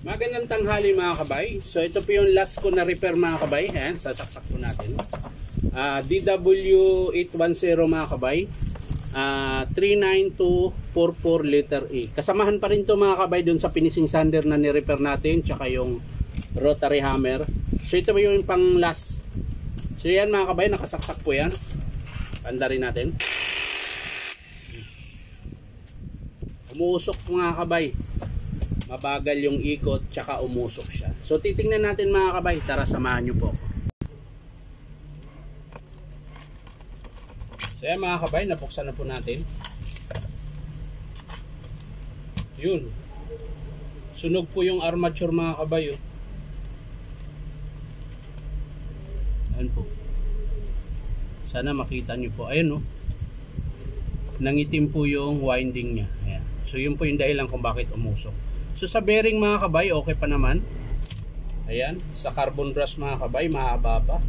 Magandang tanghali mga kabay. So ito po yung last ko na repair mga kabay. Ayan, sasaksak po natin. DW810 mga kabay. 39244 letter A. Kasamahan pa rin to mga kabay dun sa finishing sander na ni-repair natin. Tsaka yung rotary hammer. So ito po yung pang last. So yan mga kabay, nakasaksak po yan. Panda rin natin. Umuusok mga kabay. Mabagal yung ikot, tsaka umusok siya. So titingnan natin mga kabay. Tara, samahan nyo po. So yan mga kabay, nabuksan na po natin. Yun. Sunog po yung armature mga kabay. Oh. Ayan po. Sana makita nyo po. Ayan oh. Nangitim po yung winding nya. Ayan. So yun po yung dahilan kung bakit umusok. So sa bearing mga kabay, okay pa naman. Ayan, sa carbon brush mga kabay, mahaba pa.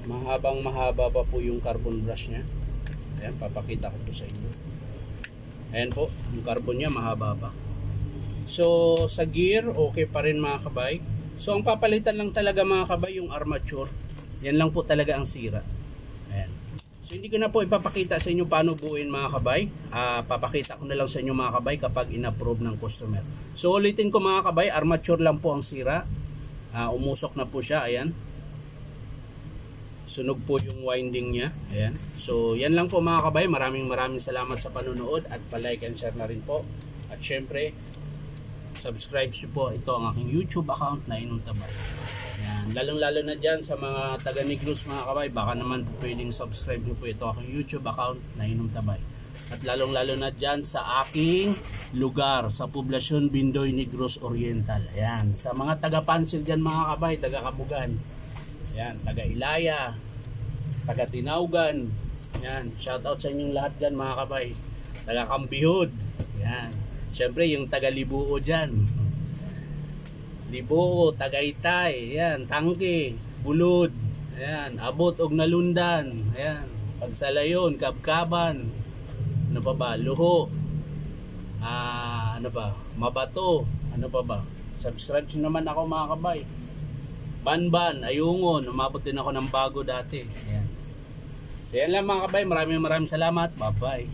Mahaba pa po yung carbon brush nya. Ayan, papakita ko po sa inyo. Ayan po, yung carbon nya mahaba pa. So sa gear, okay pa rin mga kabay. So ang papalitan lang talaga mga kabay yung armature. Yan lang po talaga ang sira. Ayan. So hindi ko na po ipapakita sa inyo paano buuin mga kabay. Papakita ko na lang sa inyo mga kabay kapag in-approve ng customer. So ulitin ko mga kabay, armature lang po ang sira. Umusok na po siya, ayan. Sunog po yung winding niya, ayan. So yan lang po mga kabay, maraming salamat sa panonood at pa-like and share na rin po. At syempre, subscribe nyo po, ito ang aking YouTube account na Inom Tabay. Yan, lalong-lalo na dyan sa mga taga Negros mga kabay, baka naman po pwedeng subscribe nyo po ito aking YouTube account na Inom Tabay. At lalong-lalo na dyan sa aking lugar, sa Poblasyon Bindoy, Negros Oriental. Yan, sa mga taga Pansil dyan mga kabay, taga Kabugan. Yan, taga Ilaya, taga Tinaugan. Yan, shoutout sa inyong lahat dyan mga kabay. Taga Kambihod. Yan, syempre yung taga Libuo dyan. Libuo, Tagaytay, ayan, Tangke, Bulod, ayan, Abot og Nalundan, ayan, Pagsalayon, Kabkaban, ano pa ba, Luho, ano pa, Mabato, ano pa ba, subscribe naman ako mga kabay, Banban, Ayungon, umabot din ako ng bago dati, ayan. So yan lang mga kabay, maraming salamat, bye bye.